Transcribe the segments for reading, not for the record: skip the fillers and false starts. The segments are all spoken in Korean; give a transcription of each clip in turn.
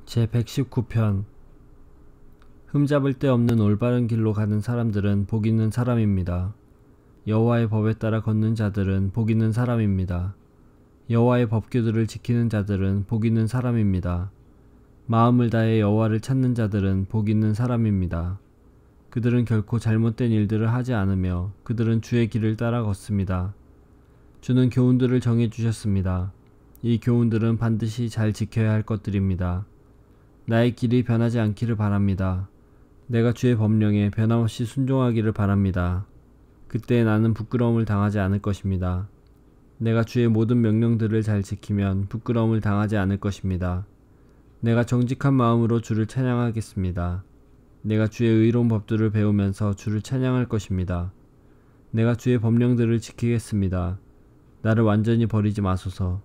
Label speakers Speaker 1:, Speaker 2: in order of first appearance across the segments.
Speaker 1: 제119편 흠잡을 데 없는 올바른 길로 가는 사람들은 복 있는 사람입니다. 여호와의 법에 따라 걷는 자들은 복 있는 사람입니다. 여호와의 법규들을 지키는 자들은 복 있는 사람입니다. 마음을 다해 여호와를 찾는 자들은 복 있는 사람입니다. 그들은 결코 잘못된 일들을 하지 않으며 그들은 주의 길을 따라 걷습니다. 주는 교훈들을 정해 주셨습니다. 이 교훈들은 반드시 잘 지켜야 할 것들입니다. 나의 길이 변하지 않기를 바랍니다. 내가 주의 법령에 변함없이 순종하기를 바랍니다. 그때 나는 부끄러움을 당하지 않을 것입니다. 내가 주의 모든 명령들을 잘 지키면 부끄러움을 당하지 않을 것입니다. 내가 정직한 마음으로 주를 찬양하겠습니다. 내가 주의 의로운 법들을 배우면서 주를 찬양할 것입니다. 내가 주의 법령들을 지키겠습니다. 나를 완전히 버리지 마소서.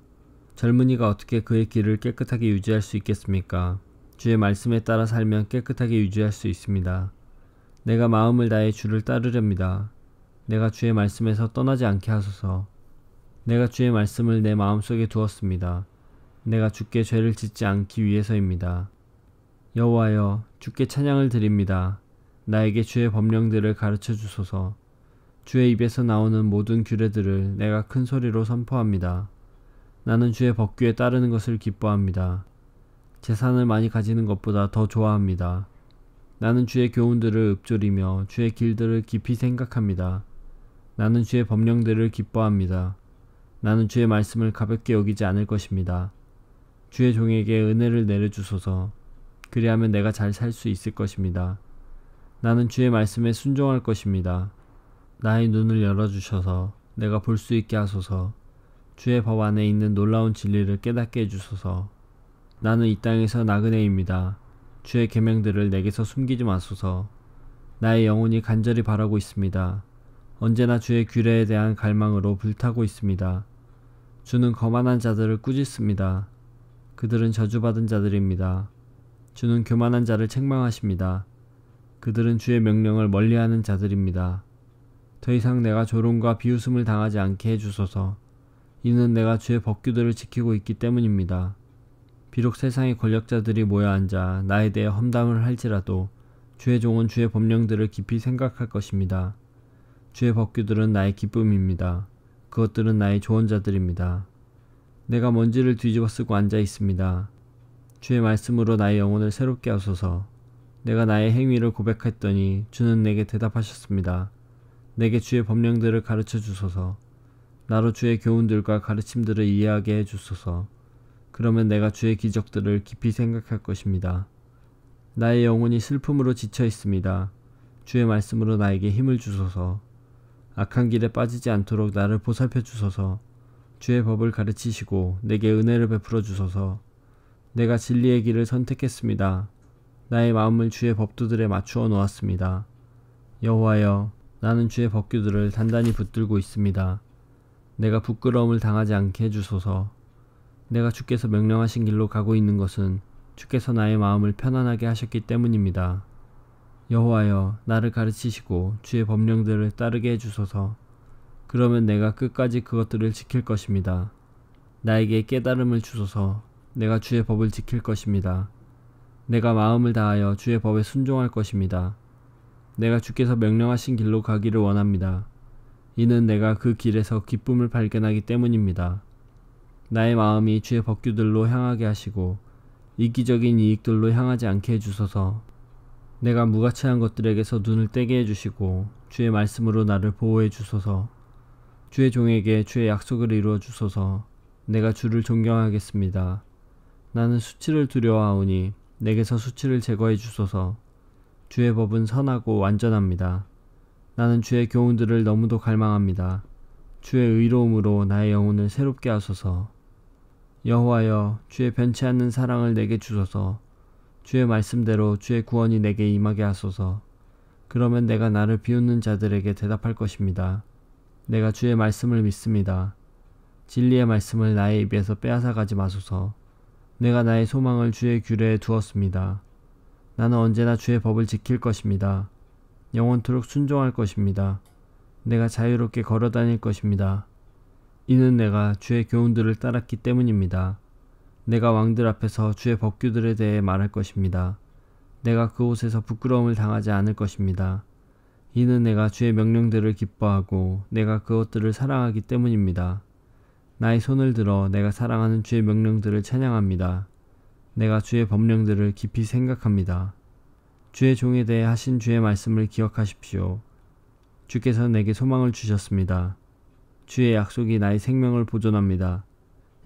Speaker 1: 젊은이가 어떻게 그의 길을 깨끗하게 유지할 수 있겠습니까? 주의 말씀에 따라 살면 깨끗하게 유지할 수 있습니다. 내가 마음을 다해 주를 따르렵니다. 내가 주의 말씀에서 떠나지 않게 하소서. 내가 주의 말씀을 내 마음속에 두었습니다. 내가 주께 죄를 짓지 않기 위해서입니다. 여호와여, 주께 찬양을 드립니다. 나에게 주의 법령들을 가르쳐 주소서. 주의 입에서 나오는 모든 규례들을 내가 큰 소리로 선포합니다. 나는 주의 법규에 따르는 것을 기뻐합니다. 재산을 많이 가지는 것보다 더 좋아합니다. 나는 주의 교훈들을 읊조리며 주의 길들을 깊이 생각합니다. 나는 주의 법령들을 기뻐합니다. 나는 주의 말씀을 가볍게 여기지 않을 것입니다. 주의 종에게 은혜를 내려주소서. 그리하면 내가 잘 살 수 있을 것입니다. 나는 주의 말씀에 순종할 것입니다. 나의 눈을 열어주셔서 내가 볼 수 있게 하소서. 주의 법 안에 있는 놀라운 진리를 깨닫게 해주소서. 나는 이 땅에서 나그네입니다. 주의 계명들을 내게서 숨기지 마소서. 나의 영혼이 간절히 바라고 있습니다. 언제나 주의 규례에 대한 갈망으로 불타고 있습니다. 주는 거만한 자들을 꾸짖습니다. 그들은 저주받은 자들입니다. 주는 교만한 자를 책망하십니다. 그들은 주의 명령을 멀리하는 자들입니다. 더 이상 내가 조롱과 비웃음을 당하지 않게 해주소서. 이는 내가 주의 법규들을 지키고 있기 때문입니다. 비록 세상의 권력자들이 모여 앉아 나에 대해 험담을 할지라도 주의 종은 주의 법령들을 깊이 생각할 것입니다. 주의 법규들은 나의 기쁨입니다. 그것들은 나의 조언자들입니다. 내가 먼지를 뒤집어 쓰고 앉아 있습니다. 주의 말씀으로 나의 영혼을 새롭게 하소서. 내가 나의 행위를 고백했더니 주는 내게 대답하셨습니다. 내게 주의 법령들을 가르쳐 주소서. 나로 주의 교훈들과 가르침들을 이해하게 해주소서. 그러면 내가 주의 기적들을 깊이 생각할 것입니다. 나의 영혼이 슬픔으로 지쳐 있습니다. 주의 말씀으로 나에게 힘을 주소서. 악한 길에 빠지지 않도록 나를 보살펴 주소서. 주의 법을 가르치시고 내게 은혜를 베풀어 주소서. 내가 진리의 길을 선택했습니다. 나의 마음을 주의 법도들에 맞추어 놓았습니다. 여호와여, 나는 주의 법규들을 단단히 붙들고 있습니다. 내가 부끄러움을 당하지 않게 해주소서. 내가 주께서 명령하신 길로 가고 있는 것은 주께서 나의 마음을 편안하게 하셨기 때문입니다. 여호와여, 나를 가르치시고 주의 법령들을 따르게 해주소서. 그러면 내가 끝까지 그것들을 지킬 것입니다. 나에게 깨달음을 주소서. 내가 주의 법을 지킬 것입니다. 내가 마음을 다하여 주의 법에 순종할 것입니다. 내가 주께서 명령하신 길로 가기를 원합니다. 이는 내가 그 길에서 기쁨을 발견하기 때문입니다. 나의 마음이 주의 법규들로 향하게 하시고 이기적인 이익들로 향하지 않게 해주소서. 내가 무가치한 것들에게서 눈을 떼게 해주시고 주의 말씀으로 나를 보호해 주소서. 주의 종에게 주의 약속을 이루어 주소서. 내가 주를 존경하겠습니다. 나는 수치를 두려워하오니 내게서 수치를 제거해 주소서. 주의 법은 선하고 완전합니다. 나는 주의 교훈들을 너무도 갈망합니다. 주의 의로움으로 나의 영혼을 새롭게 하소서. 여호와여, 주의 변치 않는 사랑을 내게 주소서. 주의 말씀대로 주의 구원이 내게 임하게 하소서. 그러면 내가 나를 비웃는 자들에게 대답할 것입니다. 내가 주의 말씀을 믿습니다. 진리의 말씀을 나의 입에서 빼앗아 가지 마소서. 내가 나의 소망을 주의 규례에 두었습니다. 나는 언제나 주의 법을 지킬 것입니다. 영원토록 순종할 것입니다. 내가 자유롭게 걸어 다닐 것입니다. 이는 내가 주의 교훈들을 따랐기 때문입니다. 내가 왕들 앞에서 주의 법규들에 대해 말할 것입니다. 내가 그곳에서 부끄러움을 당하지 않을 것입니다. 이는 내가 주의 명령들을 기뻐하고 내가 그것들을 사랑하기 때문입니다. 나의 손을 들어 내가 사랑하는 주의 명령들을 찬양합니다. 내가 주의 법령들을 깊이 생각합니다. 주의 종에 대해 하신 주의 말씀을 기억하십시오. 주께서 내게 소망을 주셨습니다. 주의 약속이 나의 생명을 보존합니다.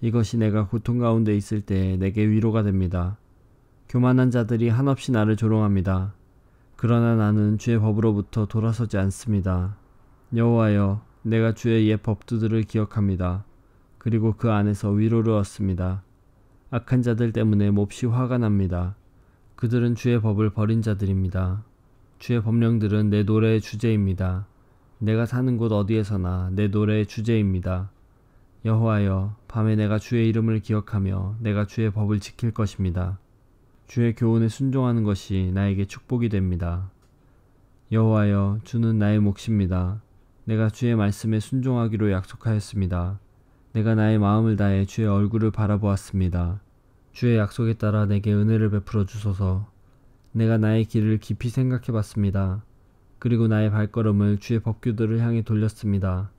Speaker 1: 이것이 내가 고통 가운데 있을 때 내게 위로가 됩니다. 교만한 자들이 한없이 나를 조롱합니다. 그러나 나는 주의 법으로부터 돌아서지 않습니다. 여호와여, 내가 주의 옛 법도들을 기억합니다. 그리고 그 안에서 위로를 얻습니다. 악한 자들 때문에 몹시 화가 납니다. 그들은 주의 법을 버린 자들입니다. 주의 법령들은 내 노래의 주제입니다. 내가 사는 곳 어디에서나 내 노래의 주제입니다. 여호와여, 밤에 내가 주의 이름을 기억하며 내가 주의 법을 지킬 것입니다. 주의 교훈에 순종하는 것이 나에게 축복이 됩니다. 여호와여, 주는 나의 몫입니다. 내가 주의 말씀에 순종하기로 약속하였습니다. 내가 나의 마음을 다해 주의 얼굴을 바라보았습니다. 주의 약속에 따라 내게 은혜를 베풀어 주소서. 내가 나의 길을 깊이 생각해 봤습니다. 그리고 나의 발걸음을 주의 법규들을 향해 돌렸습니다.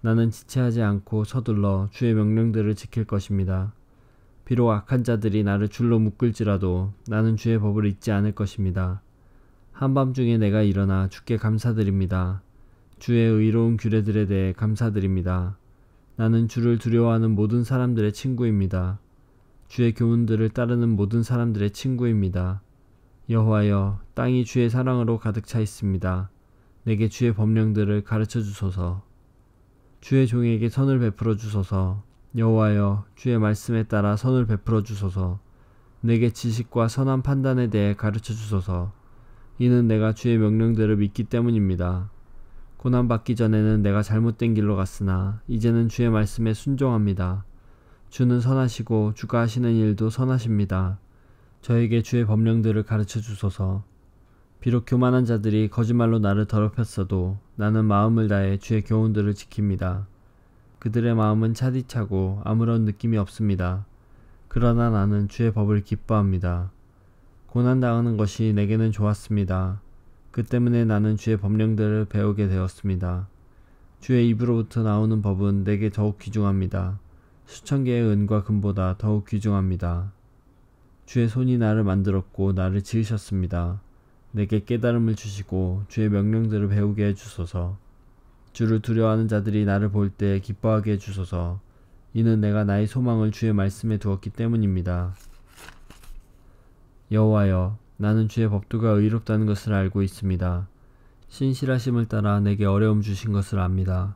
Speaker 1: 나는 지체하지 않고 서둘러 주의 명령들을 지킬 것입니다. 비록 악한 자들이 나를 줄로 묶을지라도 나는 주의 법을 잊지 않을 것입니다. 한밤중에 내가 일어나 주께 감사드립니다. 주의 의로운 규례들에 대해 감사드립니다. 나는 주를 두려워하는 모든 사람들의 친구입니다. 주의 교훈들을 따르는 모든 사람들의 친구입니다. 여호와여, 땅이 주의 사랑으로 가득 차 있습니다. 내게 주의 법령들을 가르쳐 주소서. 주의 종에게 선을 베풀어 주소서. 여호와여, 주의 말씀에 따라 선을 베풀어 주소서. 내게 지식과 선한 판단에 대해 가르쳐 주소서. 이는 내가 주의 명령들을 믿기 때문입니다. 고난받기 전에는 내가 잘못된 길로 갔으나 이제는 주의 말씀에 순종합니다. 주는 선하시고 주가 하시는 일도 선하십니다. 저에게 주의 법령들을 가르쳐 주소서. 비록 교만한 자들이 거짓말로 나를 더럽혔어도 나는 마음을 다해 주의 교훈들을 지킵니다. 그들의 마음은 차디차고 아무런 느낌이 없습니다. 그러나 나는 주의 법을 기뻐합니다. 고난당하는 것이 내게는 좋았습니다. 그 때문에 나는 주의 법령들을 배우게 되었습니다. 주의 입으로부터 나오는 법은 내게 더욱 귀중합니다. 수천 개의 은과 금보다 더욱 귀중합니다. 주의 손이 나를 만들었고 나를 지으셨습니다. 내게 깨달음을 주시고 주의 명령들을 배우게 해주소서. 주를 두려워하는 자들이 나를 볼 때 기뻐하게 해주소서. 이는 내가 나의 소망을 주의 말씀에 두었기 때문입니다. 여호와여, 나는 주의 법도가 의롭다는 것을 알고 있습니다. 신실하심을 따라 내게 어려움 주신 것을 압니다.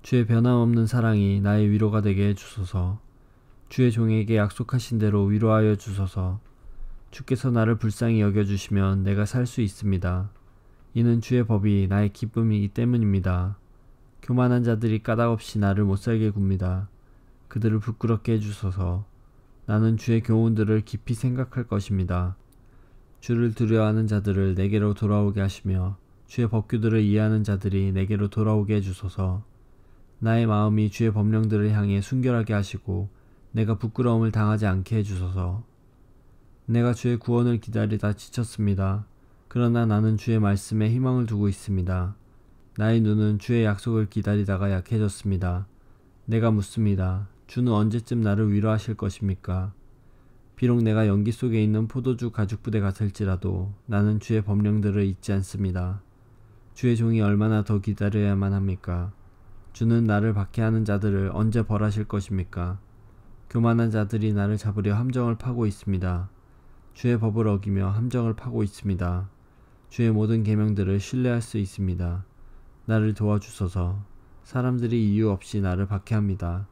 Speaker 1: 주의 변함없는 사랑이 나의 위로가 되게 해주소서. 주의 종에게 약속하신 대로 위로하여 주소서. 주께서 나를 불쌍히 여겨주시면 내가 살 수 있습니다. 이는 주의 법이 나의 기쁨이기 때문입니다. 교만한 자들이 까닭없이 나를 못살게 굽니다. 그들을 부끄럽게 해주소서. 나는 주의 교훈들을 깊이 생각할 것입니다. 주를 두려워하는 자들을 내게로 돌아오게 하시며 주의 법규들을 이해하는 자들이 내게로 돌아오게 해주소서. 나의 마음이 주의 법령들을 향해 순결하게 하시고 내가 부끄러움을 당하지 않게 해주소서. 내가 주의 구원을 기다리다 지쳤습니다. 그러나 나는 주의 말씀에 희망을 두고 있습니다. 나의 눈은 주의 약속을 기다리다가 약해졌습니다. 내가 묻습니다. 주는 언제쯤 나를 위로하실 것입니까? 비록 내가 연기 속에 있는 포도주 가죽부대 같을지라도 나는 주의 법령들을 잊지 않습니다. 주의 종이 얼마나 더 기다려야만 합니까? 주는 나를 박해하는 자들을 언제 벌하실 것입니까? 교만한 자들이 나를 잡으려 함정을 파고 있습니다. 주의 법을 어기며 함정을 파고 있습니다. 주의 모든 계명들을 신뢰할 수 있습니다. 나를 도와주소서. 사람들이 이유 없이 나를 박해합니다.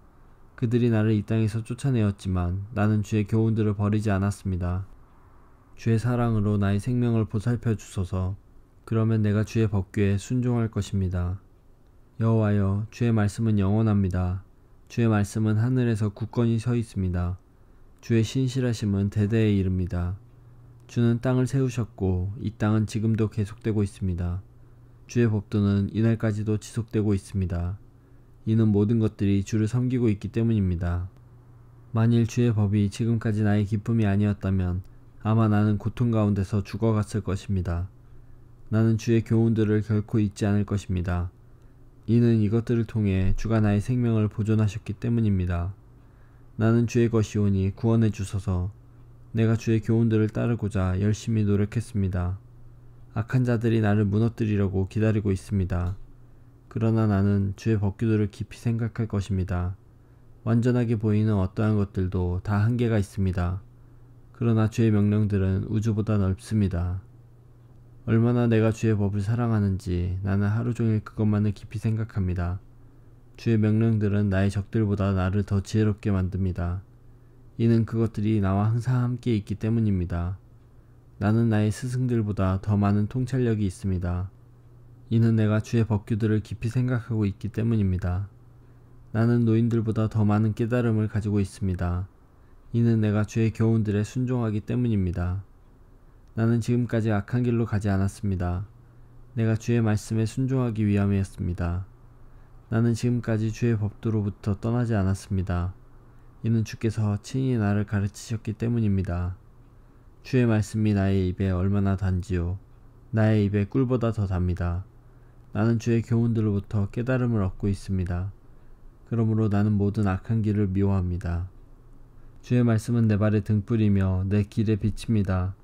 Speaker 1: 그들이 나를 이 땅에서 쫓아내었지만 나는 주의 교훈들을 버리지 않았습니다. 주의 사랑으로 나의 생명을 보살펴 주소서. 그러면 내가 주의 법규에 순종할 것입니다. 여호와여, 주의 말씀은 영원합니다. 주의 말씀은 하늘에서 굳건히 서 있습니다. 주의 신실하심은 대대에 이릅니다. 주는 땅을 세우셨고 이 땅은 지금도 계속되고 있습니다. 주의 법도는 이날까지도 지속되고 있습니다. 이는 모든 것들이 주를 섬기고 있기 때문입니다. 만일 주의 법이 지금까지 나의 기쁨이 아니었다면 아마 나는 고통 가운데서 죽어갔을 것입니다. 나는 주의 교훈들을 결코 잊지 않을 것입니다. 이는 이것들을 통해 주가 나의 생명을 보존하셨기 때문입니다. 나는 주의 것이오니 구원해 주소서. 내가 주의 교훈들을 따르고자 열심히 노력했습니다. 악한 자들이 나를 무너뜨리려고 기다리고 있습니다. 그러나 나는 주의 법규들을 깊이 생각할 것입니다. 완전하게 보이는 어떠한 것들도 다 한계가 있습니다. 그러나 주의 명령들은 우주보다 넓습니다. 얼마나 내가 주의 법을 사랑하는지 나는 하루 종일 그것만을 깊이 생각합니다. 주의 명령들은 나의 적들보다 나를 더 지혜롭게 만듭니다. 이는 그것들이 나와 항상 함께 있기 때문입니다. 나는 나의 스승들보다 더 많은 통찰력이 있습니다. 이는 내가 주의 법규들을 깊이 생각하고 있기 때문입니다. 나는 노인들보다 더 많은 깨달음을 가지고 있습니다. 이는 내가 주의 교훈들에 순종하기 때문입니다. 나는 지금까지 악한 길로 가지 않았습니다. 내가 주의 말씀에 순종하기 위함이었습니다. 나는 지금까지 주의 법도로부터 떠나지 않았습니다. 이는 주께서 친히 나를 가르치셨기 때문입니다. 주의 말씀이 나의 입에 얼마나 단지요. 나의 입에 꿀보다 더 답니다. 나는 주의 교훈들로부터 깨달음을 얻고 있습니다. 그러므로 나는 모든 악한 길을 미워합니다. 주의 말씀은 내 발의 등불이며 내 길의 빛입니다.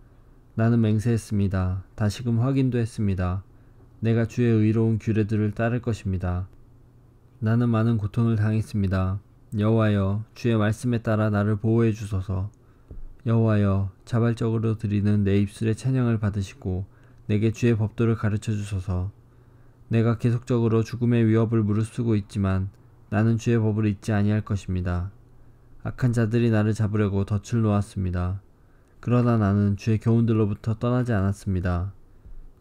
Speaker 1: 나는 맹세했습니다. 다시금 확인도 했습니다. 내가 주의 의로운 규례들을 따를 것입니다. 나는 많은 고통을 당했습니다. 여호와여, 주의 말씀에 따라 나를 보호해 주소서. 여호와여, 자발적으로 드리는 내 입술의 찬양을 받으시고 내게 주의 법도를 가르쳐 주소서. 내가 계속적으로 죽음의 위협을 무릅쓰고 있지만 나는 주의 법을 잊지 아니할 것입니다. 악한 자들이 나를 잡으려고 덫을 놓았습니다. 그러나 나는 주의 교훈들로부터 떠나지 않았습니다.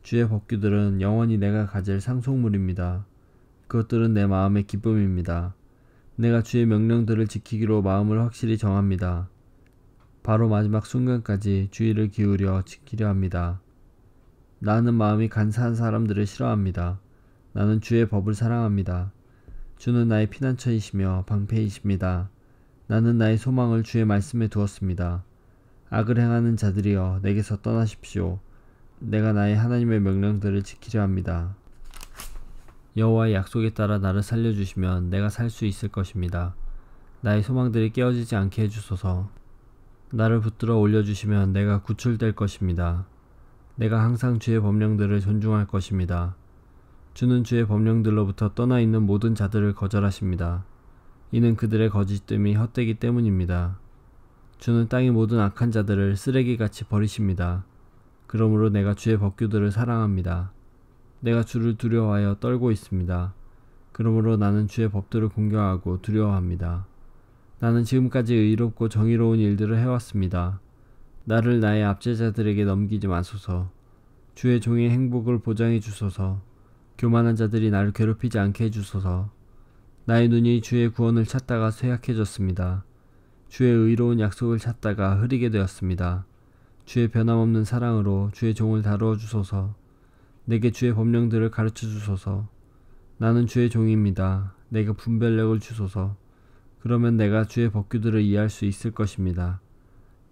Speaker 1: 주의 법규들은 영원히 내가 가질 상속물입니다. 그것들은 내 마음의 기쁨입니다. 내가 주의 명령들을 지키기로 마음을 확실히 정합니다. 바로 마지막 순간까지 주의를 기울여 지키려 합니다. 나는 마음이 간사한 사람들을 싫어합니다. 나는 주의 법을 사랑합니다. 주는 나의 피난처이시며 방패이십니다. 나는 나의 소망을 주의 말씀에 두었습니다. 악을 행하는 자들이여 내게서 떠나십시오. 내가 나의 하나님의 명령들을 지키려 합니다. 여호와의 약속에 따라 나를 살려주시면 내가 살 수 있을 것입니다. 나의 소망들이 깨어지지 않게 해주소서. 나를 붙들어 올려주시면 내가 구출될 것입니다. 내가 항상 주의 법령들을 존중할 것입니다. 주는 주의 법령들로부터 떠나 있는 모든 자들을 거절하십니다. 이는 그들의 거짓됨이 헛되기 때문입니다. 주는 땅의 모든 악한 자들을 쓰레기같이 버리십니다. 그러므로 내가 주의 법규들을 사랑합니다. 내가 주를 두려워하여 떨고 있습니다. 그러므로 나는 주의 법들을 공경하고 두려워합니다. 나는 지금까지 의롭고 정의로운 일들을 해왔습니다. 나를 나의 압제자들에게 넘기지 마소서. 주의 종의 행복을 보장해 주소서. 교만한 자들이 나를 괴롭히지 않게 해주소서. 나의 눈이 주의 구원을 찾다가 쇠약해졌습니다. 주의 의로운 약속을 찾다가 흐리게 되었습니다. 주의 변함없는 사랑으로 주의 종을 다루어 주소서. 내게 주의 법령들을 가르쳐 주소서. 나는 주의 종입니다. 내게 분별력을 주소서. 그러면 내가 주의 법규들을 이해할 수 있을 것입니다.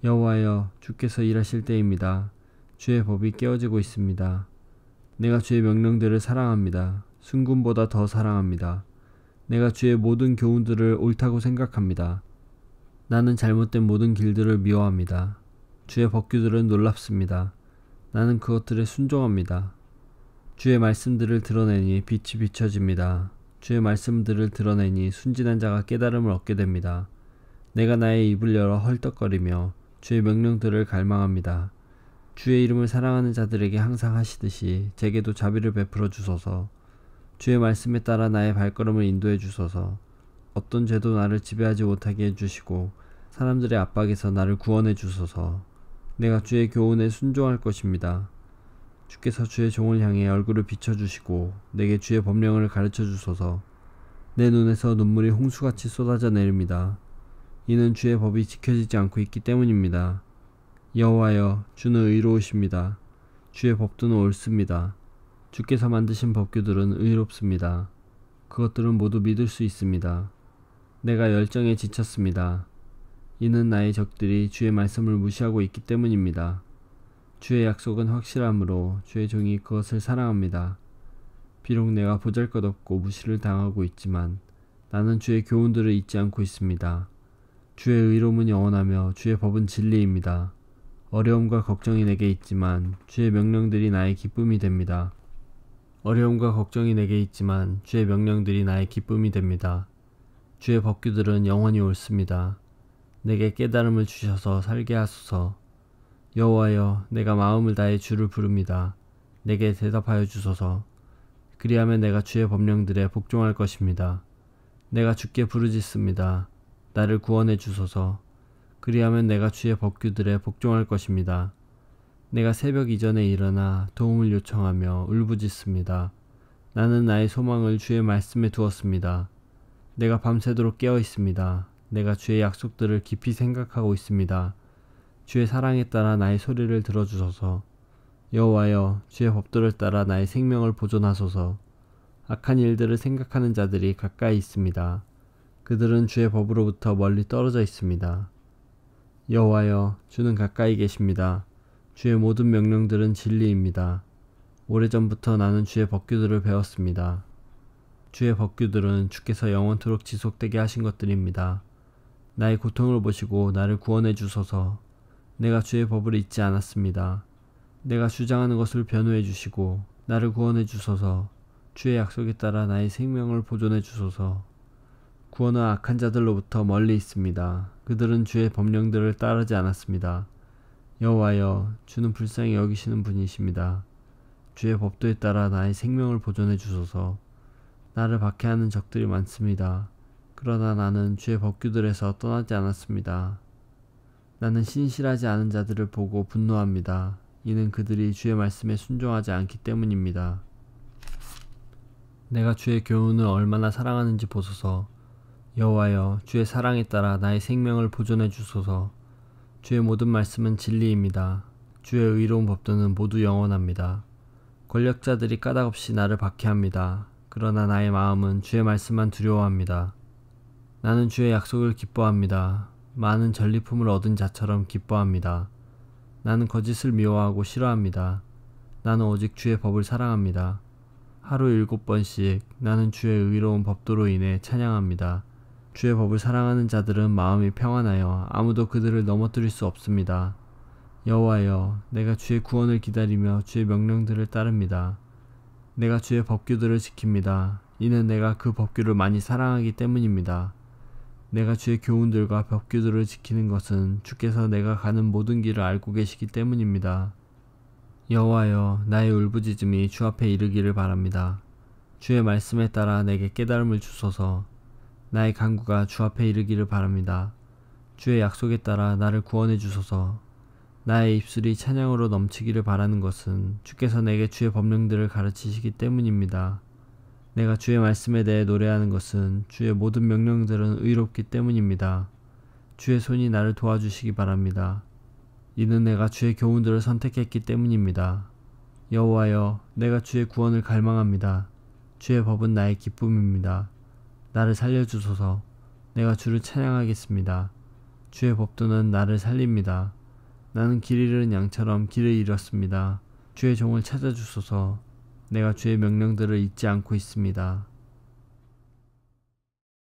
Speaker 1: 여호와여, 주께서 일하실 때입니다. 주의 법이 깨어지고 있습니다. 내가 주의 명령들을 사랑합니다. 순금보다 더 사랑합니다. 내가 주의 모든 교훈들을 옳다고 생각합니다. 나는 잘못된 모든 길들을 미워합니다. 주의 법규들은 놀랍습니다. 나는 그것들에 순종합니다. 주의 말씀들을 드러내니 빛이 비춰집니다. 주의 말씀들을 드러내니 순진한 자가 깨달음을 얻게 됩니다. 내가 나의 입을 열어 헐떡거리며 주의 명령들을 갈망합니다. 주의 이름을 사랑하는 자들에게 항상 하시듯이 제게도 자비를 베풀어 주소서. 주의 말씀에 따라 나의 발걸음을 인도해 주소서. 어떤 죄도 나를 지배하지 못하게 해주시고 사람들의 압박에서 나를 구원해 주소서. 내가 주의 교훈에 순종할 것입니다. 주께서 주의 종을 향해 얼굴을 비춰주시고 내게 주의 법령을 가르쳐 주소서. 내 눈에서 눈물이 홍수같이 쏟아져 내립니다. 이는 주의 법이 지켜지지 않고 있기 때문입니다. 여호와여, 주는 의로우십니다. 주의 법도는 옳습니다. 주께서 만드신 법규들은 의롭습니다. 그것들은 모두 믿을 수 있습니다. 내가 열정에 지쳤습니다. 이는 나의 적들이 주의 말씀을 무시하고 있기 때문입니다. 주의 약속은 확실하므로 주의 종이 그것을 사랑합니다. 비록 내가 보잘것없고 무시를 당하고 있지만 나는 주의 교훈들을 잊지 않고 있습니다. 주의 의로움은 영원하며 주의 법은 진리입니다. 어려움과 걱정이 내게 있지만 주의 명령들이 나의 기쁨이 됩니다. 어려움과 걱정이 내게 있지만 주의 명령들이 나의 기쁨이 됩니다. 주의 법규들은 영원히 옳습니다. 내게 깨달음을 주셔서 살게 하소서. 여호와여, 내가 마음을 다해 주를 부릅니다. 내게 대답하여 주소서. 그리하면 내가 주의 법령들에 복종할 것입니다. 내가 주께 부르짖습니다. 나를 구원해 주소서. 그리하면 내가 주의 법규들에 복종할 것입니다. 내가 새벽 이전에 일어나 도움을 요청하며 울부짖습니다. 나는 나의 소망을 주의 말씀에 두었습니다. 내가 밤새도록 깨어 있습니다. 내가 주의 약속들을 깊이 생각하고 있습니다. 주의 사랑에 따라 나의 소리를 들어주소서. 여호와여, 주의 법도를 따라 나의 생명을 보존하소서. 악한 일들을 생각하는 자들이 가까이 있습니다. 그들은 주의 법으로부터 멀리 떨어져 있습니다. 여호와여, 주는 가까이 계십니다. 주의 모든 명령들은 진리입니다. 오래전부터 나는 주의 법규들을 배웠습니다. 주의 법규들은 주께서 영원토록 지속되게 하신 것들입니다. 나의 고통을 보시고 나를 구원해 주소서. 내가 주의 법을 잊지 않았습니다. 내가 주장하는 것을 변호해 주시고 나를 구원해 주소서. 주의 약속에 따라 나의 생명을 보존해 주소서. 구원은 악한 자들로부터 멀리 있습니다. 그들은 주의 법령들을 따르지 않았습니다. 여호와여, 주는 불쌍히 여기시는 분이십니다. 주의 법도에 따라 나의 생명을 보존해 주소서. 나를 박해하는 적들이 많습니다. 그러나 나는 주의 법규들에서 떠나지 않았습니다. 나는 신실하지 않은 자들을 보고 분노합니다. 이는 그들이 주의 말씀에 순종하지 않기 때문입니다. 내가 주의 교훈을 얼마나 사랑하는지 보소서. 여호와여, 주의 사랑에 따라 나의 생명을 보존해 주소서. 주의 모든 말씀은 진리입니다. 주의 의로운 법도는 모두 영원합니다. 권력자들이 까닭없이 나를 박해합니다. 그러나 나의 마음은 주의 말씀만 두려워합니다. 나는 주의 약속을 기뻐합니다. 많은 전리품을 얻은 자처럼 기뻐합니다. 나는 거짓을 미워하고 싫어합니다. 나는 오직 주의 법을 사랑합니다. 하루 7번씩 나는 주의 의로운 법도로 인해 찬양합니다. 주의 법을 사랑하는 자들은 마음이 평안하여 아무도 그들을 넘어뜨릴 수 없습니다. 여호와여, 내가 주의 구원을 기다리며 주의 명령들을 따릅니다. 내가 주의 법규들을 지킵니다. 이는 내가 그 법규를 많이 사랑하기 때문입니다. 내가 주의 교훈들과 법규들을 지키는 것은 주께서 내가 가는 모든 길을 알고 계시기 때문입니다. 여호와여, 나의 울부짖음이 주 앞에 이르기를 바랍니다. 주의 말씀에 따라 내게 깨달음을 주소서. 나의 간구가 주 앞에 이르기를 바랍니다. 주의 약속에 따라 나를 구원해 주소서. 나의 입술이 찬양으로 넘치기를 바라는 것은 주께서 내게 주의 법령들을 가르치시기 때문입니다. 내가 주의 말씀에 대해 노래하는 것은 주의 모든 명령들은 의롭기 때문입니다. 주의 손이 나를 도와주시기 바랍니다. 이는 내가 주의 교훈들을 선택했기 때문입니다. 여호와여, 내가 주의 구원을 갈망합니다. 주의 법은 나의 기쁨입니다. 나를 살려주소서. 내가 주를 찬양하겠습니다. 주의 법도는 나를 살립니다. 나는 길 잃은 양처럼 길을 잃었습니다. 주의 종을 찾아주소서. 내가 주의 명령들을 잊지 않고 있습니다.